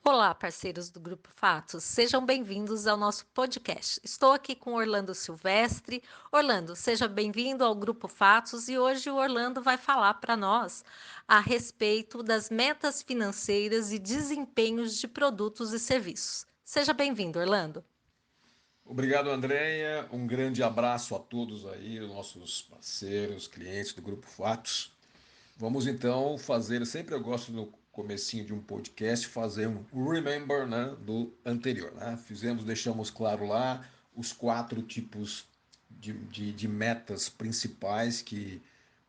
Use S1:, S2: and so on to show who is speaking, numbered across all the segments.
S1: Olá, parceiros do Grupo Fatos, sejam bem-vindos ao nosso podcast. Estou aqui com Orlando Silvestre. Orlando, seja bem-vindo ao Grupo Fatos e hoje o Orlando vai falar para nós a respeito das metas financeiras e desempenhos de produtos e serviços. Seja bem-vindo, Orlando.
S2: Obrigado, Andréia. Um grande abraço a todos aí, nossos parceiros, clientes do Grupo Fatos. Vamos então fazer, sempre eu gosto no comecinho de um podcast, fazer um remember, né, do anterior. Né? Deixamos claro lá os 4 tipos de metas principais que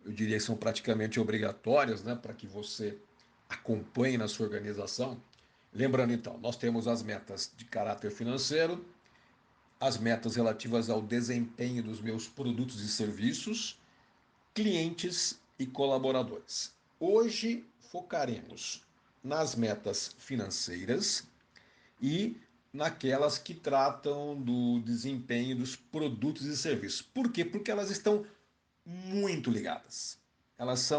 S2: eu diria que são praticamente obrigatórias, né, para que você acompanhe na sua organização. Lembrando então, nós temos as metas de caráter financeiro, as metas relativas ao desempenho dos meus produtos e serviços, clientes e colaboradores. Hoje focaremos nas metas financeiras e naquelas que tratam do desempenho dos produtos e serviços. Por quê? Porque elas estão muito ligadas. Elas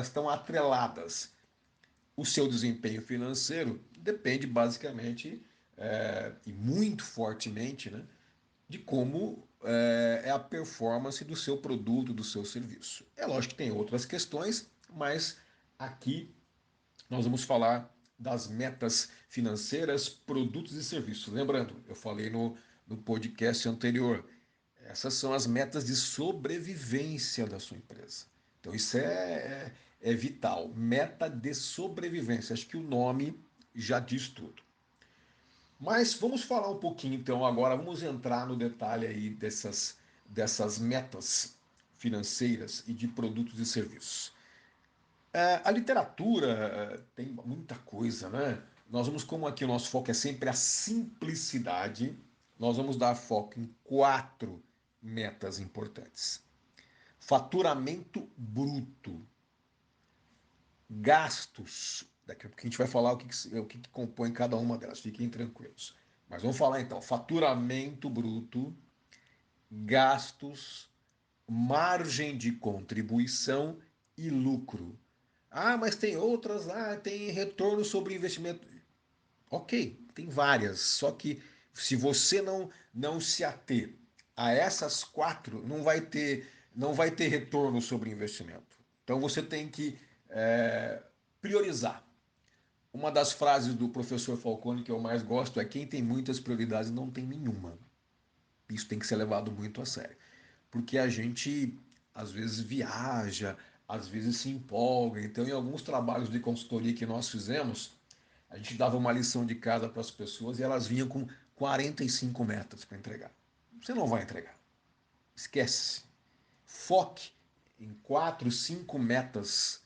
S2: estão atreladas. O seu desempenho financeiro depende basicamente e muito fortemente, né, de como é a performance do seu produto, do seu serviço. É lógico que tem outras questões, mas aqui nós vamos falar das metas financeiras, produtos e serviços. Lembrando, eu falei no podcast anterior, essas são as metas de sobrevivência da sua empresa. Então isso é vital. Meta de sobrevivência. Acho que o nome já diz tudo. Mas vamos falar um pouquinho então agora, vamos entrar no detalhe aí dessas metas financeiras e de produtos e serviços. A literatura tem muita coisa, né? Nós vamos, como aqui o nosso foco é sempre a simplicidade, nós vamos dar foco em 4 metas importantes. Faturamento bruto, gastos. Daqui a pouco a gente vai falar o que compõe cada uma delas, fiquem tranquilos. Mas vamos falar então: faturamento bruto, gastos, margem de contribuição e lucro. Ah, mas tem outras lá, tem retorno sobre investimento. Ok, tem várias, só que se você não se ater a essas 4, não vai ter retorno sobre investimento. Então você tem que priorizar. Uma das frases do professor Falcone que eu mais gosto é: quem tem muitas prioridades não tem nenhuma. Isso tem que ser levado muito a sério. Porque a gente às vezes viaja, às vezes se empolga. Então, em alguns trabalhos de consultoria que nós fizemos, a gente dava uma lição de casa para as pessoas e elas vinham com 45 metas para entregar. Você não vai entregar. Esquece. Foque em 4, 5 metas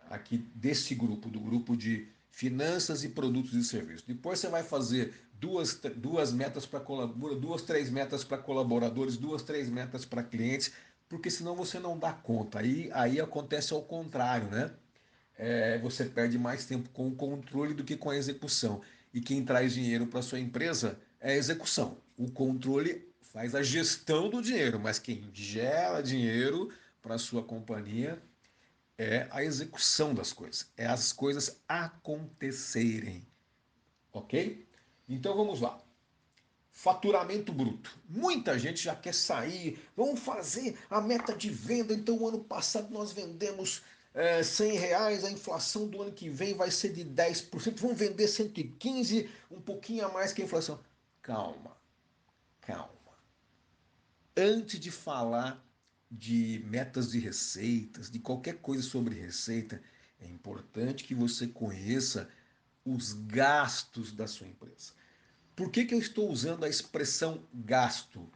S2: aqui desse grupo, do grupo de finanças e produtos e serviços. Depois você vai fazer duas metas para colaboradores, 3 metas para colaboradores, 3 metas para clientes, porque senão você não dá conta. Aí acontece ao contrário, né? Você perde mais tempo com o controle do que com a execução. E quem traz dinheiro para sua empresa é a execução. O controle faz a gestão do dinheiro, mas quem gera dinheiro para a sua companhia é a execução das coisas, é as coisas acontecerem, ok? Então vamos lá. Faturamento bruto. Muita gente já quer sair, vamos fazer a meta de venda. Então, o ano passado nós vendemos R$ 100, a inflação do ano que vem vai ser de 10%, vamos vender 115, um pouquinho a mais que a inflação. Calma, calma. Antes de falar de metas de receitas, de qualquer coisa sobre receita, é importante que você conheça os gastos da sua empresa. Por que eu estou usando a expressão gasto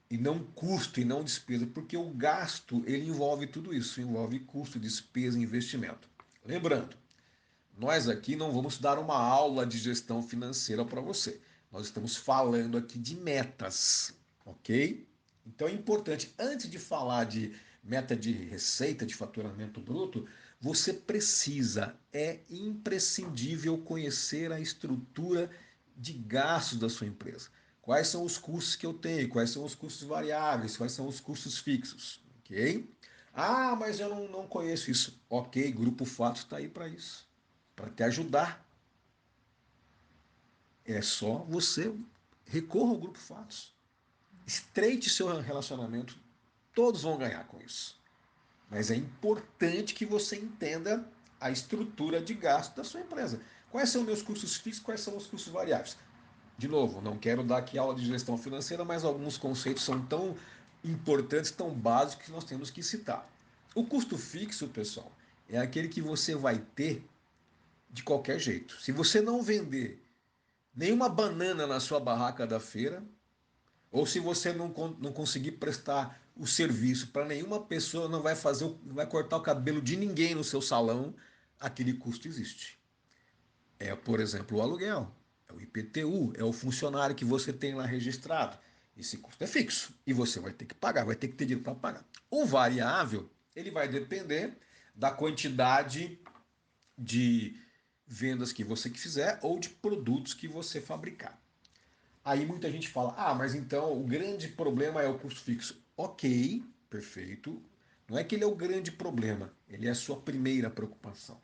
S2: e não custo e não despesa? Porque o gasto ele envolve tudo isso, envolve custo, despesa e investimento. Lembrando, nós aqui não vamos dar uma aula de gestão financeira para você. Nós estamos falando aqui de metas, ok? Então é importante, antes de falar de meta de receita, de faturamento bruto, você precisa, é imprescindível conhecer a estrutura de gastos da sua empresa. Quais são os custos que eu tenho, quais são os custos variáveis, quais são os custos fixos. Ok? Ah, mas eu não conheço isso. Ok, Grupo Fatos está aí para isso, para te ajudar. É só você recorra ao Grupo Fatos. Estreite seu relacionamento, todos vão ganhar com isso. Mas é importante que você entenda a estrutura de gasto da sua empresa. Quais são meus custos fixos, quais são os custos variáveis? De novo, não quero dar aqui aula de gestão financeira, mas alguns conceitos são tão importantes, tão básicos que nós temos que citar. O custo fixo, pessoal, é aquele que você vai ter de qualquer jeito. Se você não vender nenhuma banana na sua barraca da feira, ou se você não conseguir prestar o serviço para nenhuma pessoa, não vai fazer, não vai cortar o cabelo de ninguém no seu salão, aquele custo existe. É, por exemplo, o aluguel, é o IPTU, é o funcionário que você tem lá registrado. Esse custo é fixo e você vai ter que pagar, vai ter que ter dinheiro para pagar. O variável, ele vai depender da quantidade de vendas que você fizer ou de produtos que você fabricar. Aí muita gente fala: ah, mas então o grande problema é o custo fixo. Ok, perfeito. Não é que ele é o grande problema, ele é a sua primeira preocupação.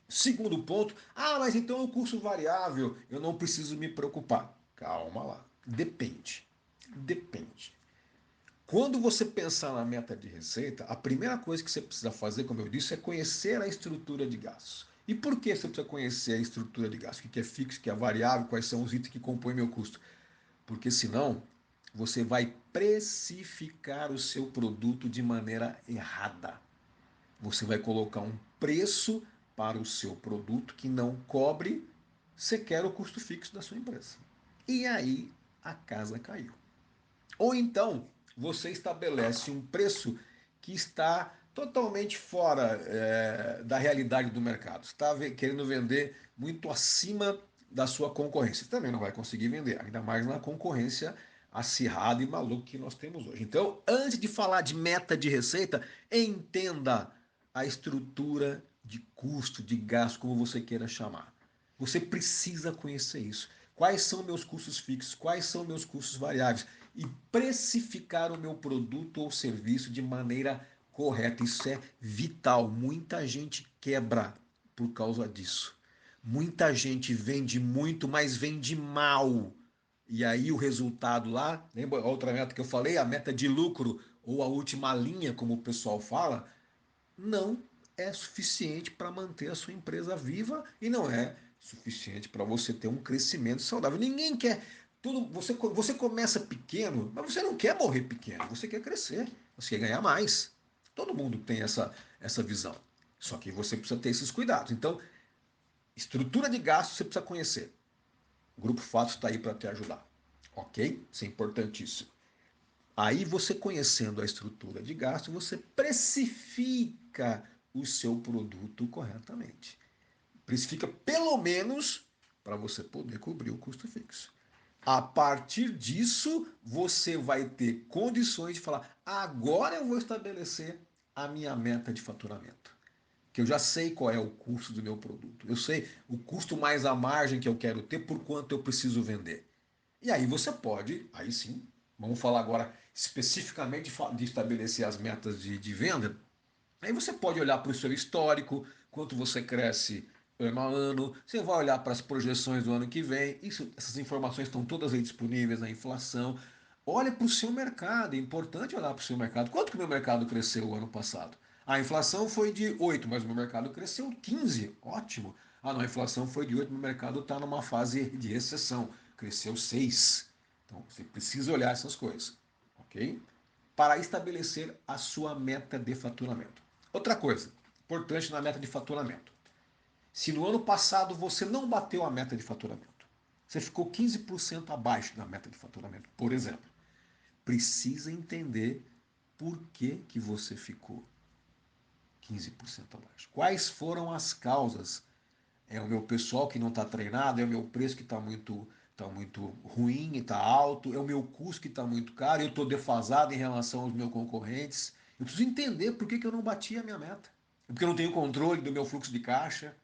S2: Segundo ponto: ah, mas então é o custo variável, eu não preciso me preocupar. Calma lá, depende. Depende. Quando você pensar na meta de receita, a primeira coisa que você precisa fazer, como eu disse, é conhecer a estrutura de gastos. E por que você precisa conhecer a estrutura de gastos? O que é fixo, o que é variável, quais são os itens que compõem meu custo? Porque senão você vai precificar o seu produto de maneira errada. Você vai colocar um preço para o seu produto que não cobre sequer o custo fixo da sua empresa. E aí a casa caiu. Ou então você estabelece um preço que está totalmente fora da realidade do mercado. Está querendo vender muito acima da sua concorrência. Você também não vai conseguir vender, ainda mais na concorrência acirrada e maluca que nós temos hoje. Então, antes de falar de meta de receita, entenda a estrutura de custo, de gasto, como você queira chamar. Você precisa conhecer isso. Quais são meus custos fixos? Quais são meus custos variáveis? E precificar o meu produto ou serviço de maneira correta. Isso é vital. Muita gente quebra por causa disso. Muita gente vende muito, mas vende mal. E aí o resultado lá, lembra a outra meta que eu falei, a meta de lucro ou a última linha, como o pessoal fala, não é suficiente para manter a sua empresa viva e não é suficiente para você ter um crescimento saudável. Ninguém quer. Tudo, você começa pequeno, mas você não quer morrer pequeno, você quer crescer, você quer ganhar mais. Todo mundo tem essa visão. Só que você precisa ter esses cuidados. Então, estrutura de gastos você precisa conhecer. O Grupo Fatos está aí para te ajudar. Ok? Isso é importantíssimo. Aí você conhecendo a estrutura de gasto, você precifica o seu produto corretamente. Precifica pelo menos para você poder cobrir o custo fixo. A partir disso, você vai ter condições de falar: agora eu vou estabelecer a minha meta de faturamento. Que eu já sei qual é o custo do meu produto. Eu sei o custo mais a margem que eu quero ter por quanto eu preciso vender. E aí você pode, aí sim, vamos falar agora especificamente de estabelecer as metas de venda. Aí você pode olhar para o seu histórico, quanto você cresce ano a ano, você vai olhar para as projeções do ano que vem, essas informações estão todas aí disponíveis, a inflação. Olha para o seu mercado, é importante olhar para o seu mercado. Quanto que o meu mercado cresceu o ano passado? A inflação foi de 8, mas o meu mercado cresceu 15. Ótimo. Ah, não, a inflação foi de 8, meu mercado está numa fase de recessão, cresceu 6. Então você precisa olhar essas coisas, ok? Para estabelecer a sua meta de faturamento. Outra coisa importante na meta de faturamento. Se no ano passado você não bateu a meta de faturamento, você ficou 15% abaixo da meta de faturamento, por exemplo, precisa entender por que você ficou 15% abaixo. Quais foram as causas? É o meu pessoal que não está treinado, é o meu preço que está muito ruim e está alto, é o meu custo que está muito caro, eu estou defasado em relação aos meus concorrentes. Eu preciso entender por que eu não bati a minha meta. Porque eu não tenho controle do meu fluxo de caixa.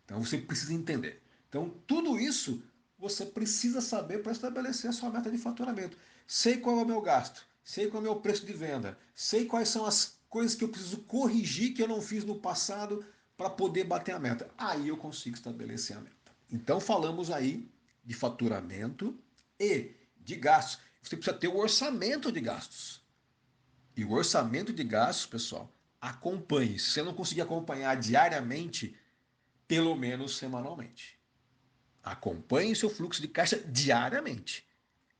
S2: Então você precisa entender. Então tudo isso você precisa saber para estabelecer a sua meta de faturamento. Sei qual é o meu gasto. sei qual é o meu preço de venda, sei quais são as coisas que eu preciso corrigir que eu não fiz no passado para poder bater a meta. Aí eu consigo estabelecer a meta. Então falamos aí de faturamento e de gastos. Você precisa ter o orçamento de gastos. E o orçamento de gastos, pessoal, acompanhe. Se você não conseguir acompanhar diariamente, pelo menos semanalmente. Acompanhe o seu fluxo de caixa diariamente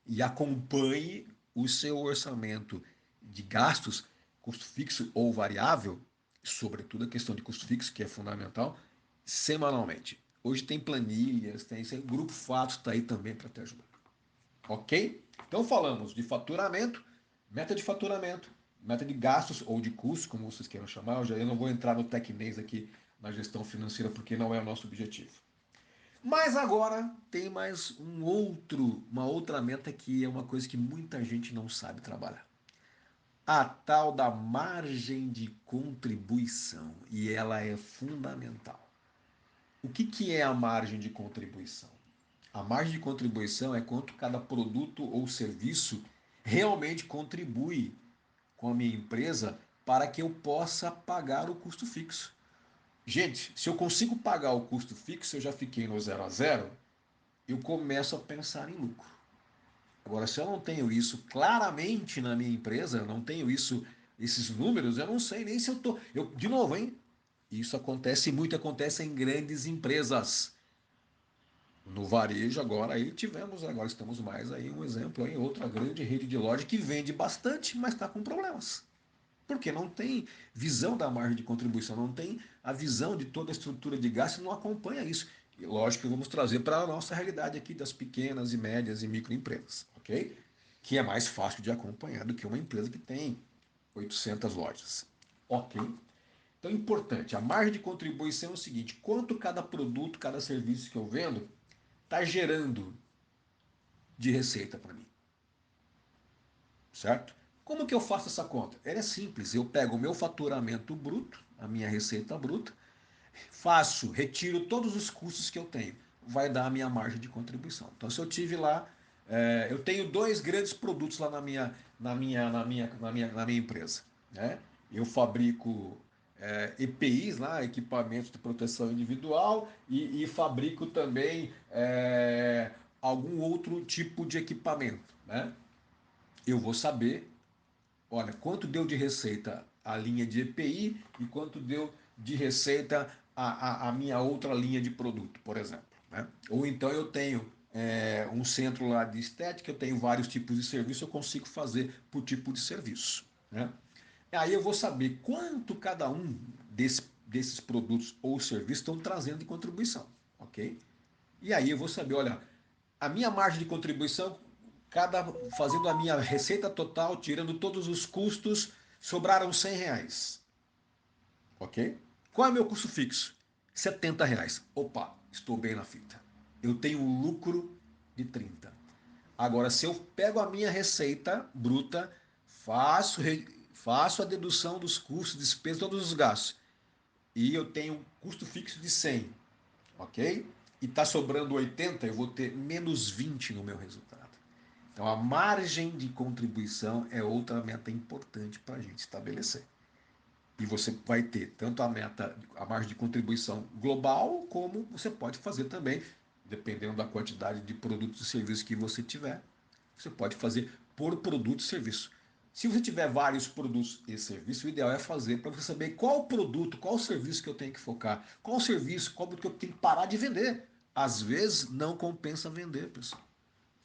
S2: e acompanhe o seu orçamento de gastos, custo fixo ou variável, sobretudo a questão de custo fixo, que é fundamental, semanalmente. Hoje tem planilhas, tem o Grupo Fatos está aí também para te ajudar. Ok? Então falamos de faturamento, meta de gastos ou de custos, como vocês queiram chamar. Eu não vou entrar no tecnês aqui na gestão financeira porque não é o nosso objetivo. Mas agora tem mais uma outra meta que é uma coisa que muita gente não sabe trabalhar. A tal da margem de contribuição. E ela é fundamental. O que é a margem de contribuição? A margem de contribuição é quanto cada produto ou serviço realmente contribui com a minha empresa para que eu possa pagar o custo fixo. Gente, se eu consigo pagar o custo fixo, eu já fiquei no zero a zero, eu começo a pensar em lucro. Agora, se eu não tenho isso claramente na minha empresa, eu não tenho esses números, eu não sei nem se eu estou. De novo, hein? Isso acontece muito, acontece em grandes empresas. No varejo agora aí agora estamos mais aí um exemplo em outra grande rede de loja que vende bastante, mas está com problemas. Porque não tem visão da margem de contribuição, não tem a visão de toda a estrutura de gasto, não acompanha isso. E lógico que vamos trazer para a nossa realidade aqui das pequenas e médias e microempresas, ok? Que é mais fácil de acompanhar do que uma empresa que tem 800 lojas, ok? Então, importante, a margem de contribuição é o seguinte: quanto cada produto, cada serviço que eu vendo está gerando de receita para mim, certo? Como que eu faço essa conta? Ela é simples, eu pego o meu faturamento bruto, a minha receita bruta, retiro todos os custos que eu tenho, vai dar a minha margem de contribuição. Então, se eu tive lá, eu tenho dois grandes produtos lá na minha empresa, né? Eu fabrico EPIs, lá, equipamentos de proteção individual, e fabrico também algum outro tipo de equipamento, né? Eu vou saber, olha, quanto deu de receita a linha de EPI e quanto deu de receita a minha outra linha de produto, por exemplo. Né? Ou então eu tenho um centro lá de estética, eu tenho vários tipos de serviço, eu consigo fazer por tipo de serviço. Né? Aí eu vou saber quanto cada um desses produtos ou serviços estão trazendo de contribuição. Ok? E aí eu vou saber, olha, a minha margem de contribuição, fazendo a minha receita total, tirando todos os custos, sobraram R$ 100. Ok? Qual é o meu custo fixo? R$ 70. Opa, estou bem na fita. Eu tenho um lucro de 30. Agora, se eu pego a minha receita bruta, faço, faço a dedução dos custos, despesas, todos os gastos, e eu tenho um custo fixo de 100, ok? E está sobrando 80, eu vou ter menos 20 no meu resultado. Então a margem de contribuição é outra meta importante para a gente estabelecer. E você vai ter tanto a margem de contribuição global, como você pode fazer também, dependendo da quantidade de produtos e serviços que você tiver. Você pode fazer por produto e serviço. Se você tiver vários produtos e serviços, o ideal é fazer para você saber qual produto, qual serviço que eu tenho que focar, qual serviço, qual que eu tenho que parar de vender. Às vezes não compensa vender, pessoal.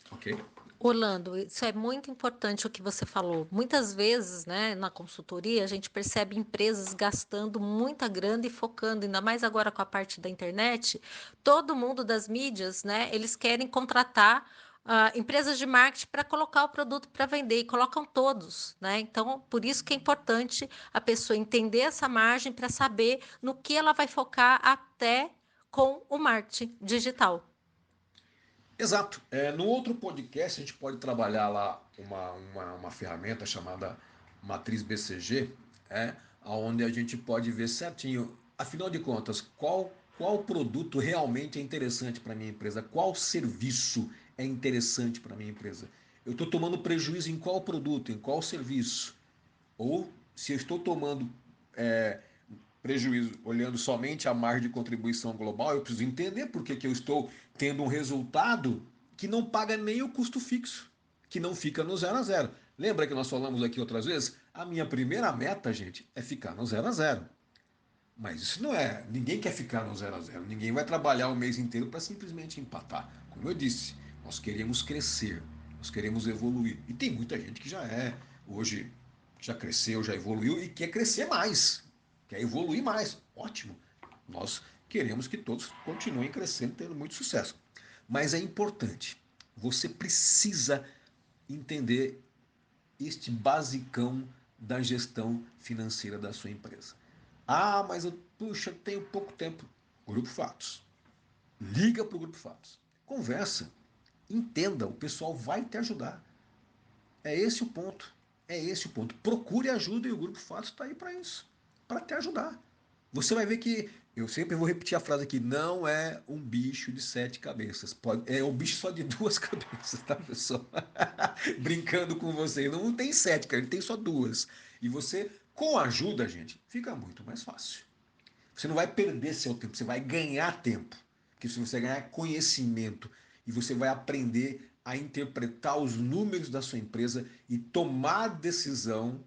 S2: Ok?
S1: Orlando, isso é muito importante o que você falou. Muitas vezes, né, na consultoria, a gente percebe empresas gastando muita grana e focando, ainda mais agora com a parte da internet, todo mundo das mídias, né, eles querem contratar empresas de marketing para colocar o produto para vender e colocam todos, né? Então, por isso que é importante a pessoa entender essa margem para saber no que ela vai focar até com o marketing digital.
S2: Exato. No outro podcast, a gente pode trabalhar lá uma ferramenta chamada Matriz BCG, onde a gente pode ver certinho, afinal de contas, qual produto realmente é interessante para a minha empresa, qual serviço é interessante para a minha empresa. Eu estou tomando prejuízo em qual produto, em qual serviço? Ou se eu estou tomando prejuízo olhando somente a margem de contribuição global, eu preciso entender por que eu estou tendo um resultado que não paga nem o custo fixo, que não fica no zero a zero. Lembra que nós falamos aqui outras vezes? A minha primeira meta, gente, é ficar no zero a zero. Mas isso não é. Ninguém quer ficar no zero a zero. Ninguém vai trabalhar o mês inteiro para simplesmente empatar. Como eu disse, nós queremos crescer, nós queremos evoluir. E tem muita gente que hoje, já cresceu, já evoluiu e quer crescer mais, quer evoluir mais. Ótimo. Nós queremos que todos continuem crescendo, tendo muito sucesso. Mas é importante. Você precisa entender este basicão da gestão financeira da sua empresa. Ah, mas puxa, tenho pouco tempo. Grupo Fatos. Liga para o Grupo Fatos. Conversa. Entenda, o pessoal vai te ajudar. É esse o ponto. É esse o ponto. Procure ajuda e o Grupo Fatos está aí para isso. Para te ajudar. Você vai ver que, eu sempre vou repetir a frase aqui, não é um bicho de 7 cabeças. É um bicho só de 2 cabeças, tá, pessoal? Brincando com você. Não tem 7, cara, ele tem só 2. E você, com ajuda, gente, fica muito mais fácil. Você não vai perder seu tempo, você vai ganhar tempo. Porque se você ganhar conhecimento e você vai aprender a interpretar os números da sua empresa e tomar decisões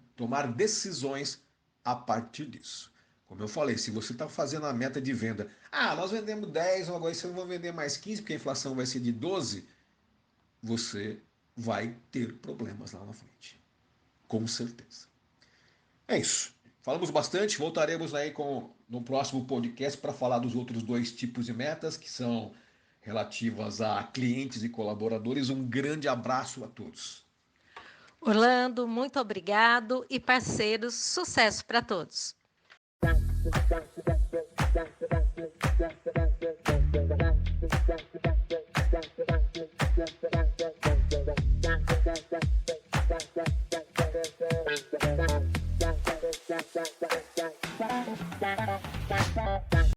S2: a partir disso. Como eu falei, se você está fazendo a meta de venda, nós vendemos 10, agora você não vai vender mais 15, porque a inflação vai ser de 12, você vai ter problemas lá na frente. Com certeza. É isso. Falamos bastante, voltaremos aí no próximo podcast para falar dos outros 2 tipos de metas, que são relativas a clientes e colaboradores. Um grande abraço a todos.
S1: Orlando, muito obrigado e parceiros, sucesso para todos.